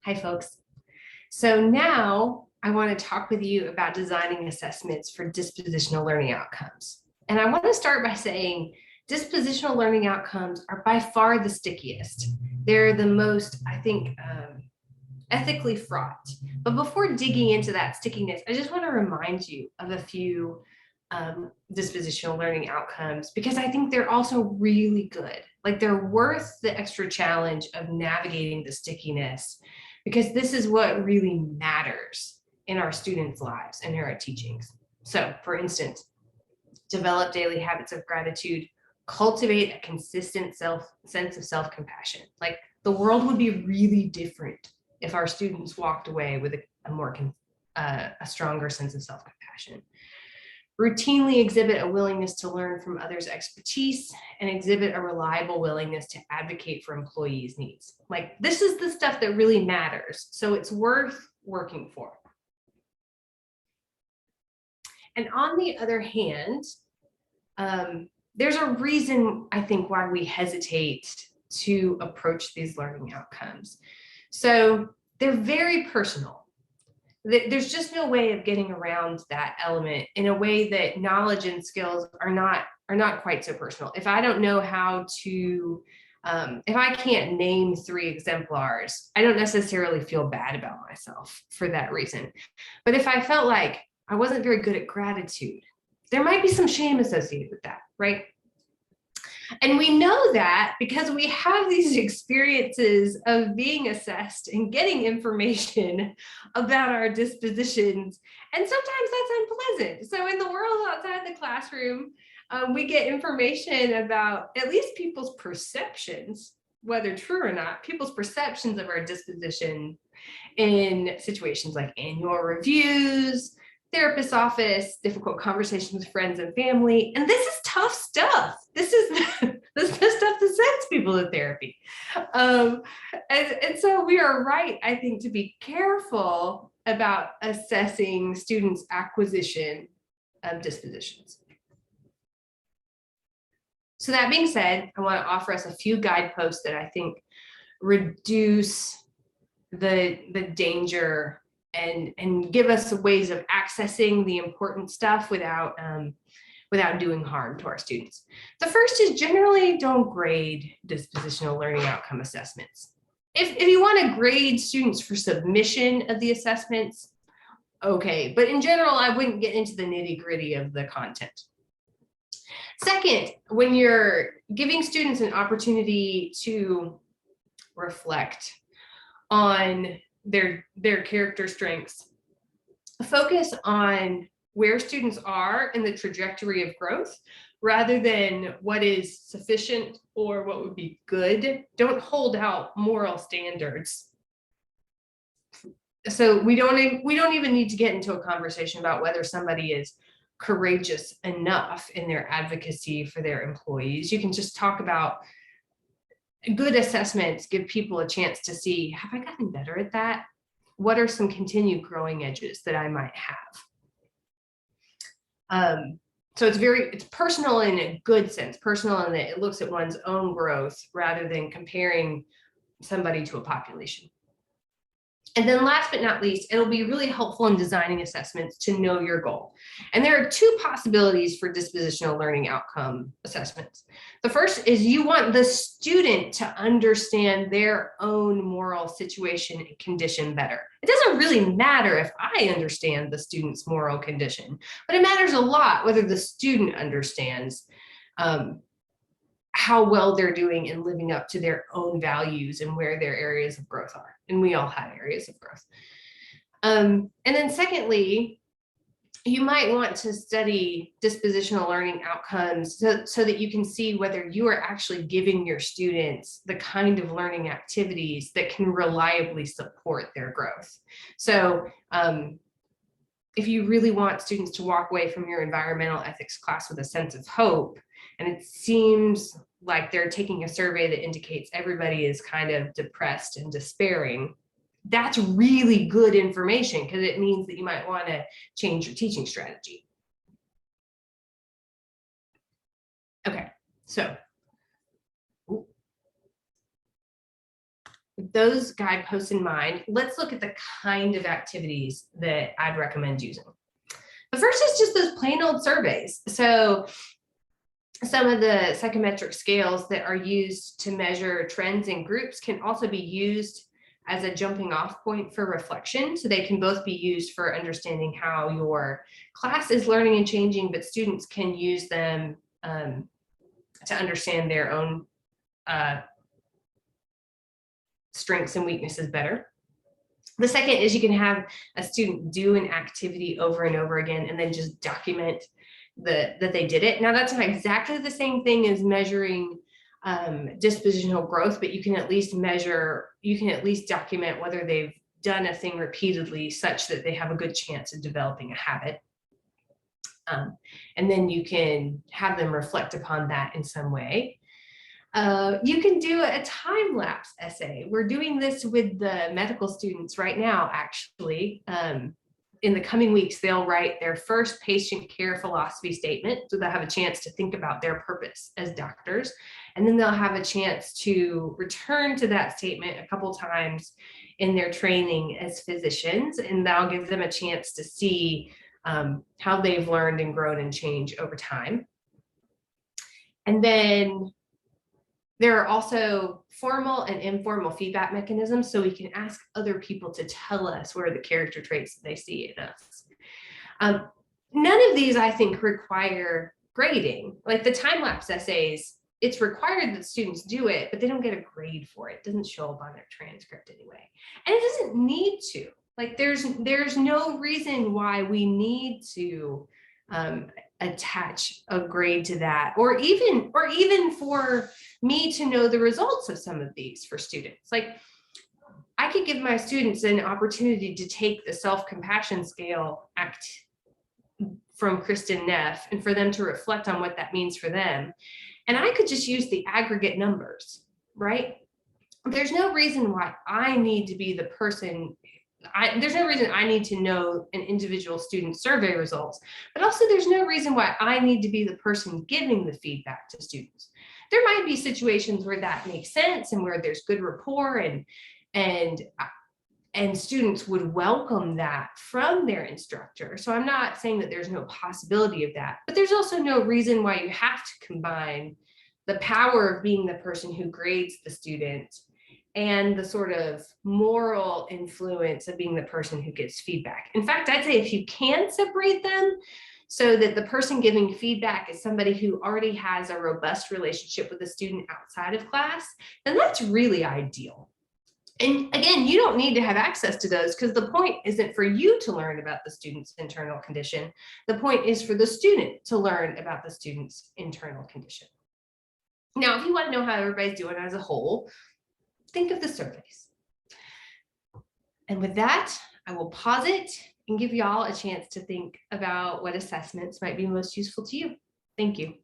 Hi, folks. So now I want to talk with you about designing assessments for dispositional learning outcomes. And I want to start by saying dispositional learning outcomes are by far the stickiest. They're the most, I think, ethically fraught. But before digging into that stickiness, I just want to remind you of a few dispositional learning outcomes because I think they're also really good. Like they're worth the extra challenge of navigating the stickiness because this is what really matters in our students' lives and in our teachings. So, for instance, develop daily habits of gratitude, cultivate a consistent sense of self-compassion. Like the world would be really different if our students walked away with a stronger sense of self-compassion. Routinely exhibit a willingness to learn from others' expertise and exhibit a reliable willingness to advocate for employees' needs. Like this is the stuff that really matters, so it's worth working for. And on the other hand, there's a reason, I think, why we hesitate to approach these learning outcomes. So they're very personal. There's just no way of getting around that element in a way that knowledge and skills are not quite so personal. If I don't know how to, if I can't name 3 exemplars, I don't necessarily feel bad about myself for that reason. But if I felt like I wasn't very good at gratitude, there might be some shame associated with that, right? And we know that because we have these experiences of being assessed and getting information about our dispositions. And sometimes that's unpleasant. So in the world outside the classroom, we get information about at least people's perceptions, whether true or not, people's perceptions of our disposition in situations like annual reviews, therapist's office, difficult conversations with friends and family. And this is tough stuff. This is the stuff that sends people to therapy. And so we are right, I think, to be careful about assessing students' acquisition of dispositions. So that being said, I want to offer us a few guideposts that I think reduce the danger and give us ways of accessing the important stuff without doing harm to our students. The first is generally don't grade dispositional learning outcome assessments. If you want to grade students for submission of the assessments, okay, but in general, I wouldn't get into the nitty-gritty of the content. Second, when you're giving students an opportunity to reflect on their character strengths, focus on where students are in the trajectory of growth rather than what is sufficient or what would be good. Don't hold out moral standards. So we don't even need to get into a conversation about whether somebody is courageous enough in their advocacy for their employees. You can just talk about good assessments give people a chance to see, have I gotten better at that? What are some continued growing edges that I might have? So it's personal in a good sense, personal in that it looks at one's own growth rather than comparing somebody to a population. And then last but not least, it'll be really helpful in designing assessments to know your goal. And there are 2 possibilities for dispositional learning outcome assessments. The first is you want the student to understand their own moral situation and condition better. It doesn't really matter if I understand the student's moral condition, but it matters a lot whether the student understands how well they're doing in living up to their own values and where their areas of growth are. And we all have areas of growth. And then secondly, you might want to study dispositional learning outcomes so that you can see whether you are actually giving your students the kind of learning activities that can reliably support their growth. So if you really want students to walk away from your environmental ethics class with a sense of hope, and it seems like they're taking a survey that indicates everybody is kind of depressed and despairing, that's really good information because it means that you might want to change your teaching strategy. Okay, so with those guideposts in mind, let's look at the kind of activities that I'd recommend using. The first is just those plain old surveys. So some of the psychometric scales that are used to measure trends in groups can also be used as a jumping off point for reflection. So they can both be used for understanding how your class is learning and changing, but students can use them to understand their own strengths and weaknesses better. The second is you can have a student do an activity over and over again and then just document that they did it. Now that's not exactly the same thing as measuring dispositional growth, but you can at least document whether they've done a thing repeatedly such that they have a good chance of developing a habit. And then you can have them reflect upon that in some way. You can do a time-lapse essay. We're doing this with the medical students right now, actually. In the coming weeks, they'll write their first patient care philosophy statement, so they'll have a chance to think about their purpose as doctors, and then they'll have a chance to return to that statement a couple times in their training as physicians, and that'll give them a chance to see how they've learned and grown and changed over time. And then there are also formal and informal feedback mechanisms, so we can ask other people to tell us what are the character traits that they see in us. None of these, I think, require grading. Like the time-lapse essays, it's required that students do it, but they don't get a grade for it. It doesn't show up on their transcript anyway. And it doesn't need to. Like there's no reason why we need to attach a grade to that, or even for me to know the results of some of these for students. Like I could give my students an opportunity to take the self-compassion scale from Kristen Neff and for them to reflect on what that means for them. And I could just use the aggregate numbers, right? There's no reason why I need to be the person. There's no reason I need to know an individual student survey results, but also there's no reason why I need to be the person giving the feedback to students. There might be situations where that makes sense and where there's good rapport and students would welcome that from their instructor. So I'm not saying that there's no possibility of that, but there's also no reason why you have to combine the power of being the person who grades the student and the sort of moral influence of being the person who gives feedback. In fact, I'd say if you can separate them so that the person giving feedback is somebody who already has a robust relationship with the student outside of class, then that's really ideal. And again, you don't need to have access to those because the point isn't for you to learn about the student's internal condition. The point is for the student to learn about the student's internal condition. Now, if you want to know how everybody's doing as a whole, think of the surveys. And with that, I will pause it and give y'all a chance to think about what assessments might be most useful to you. Thank you.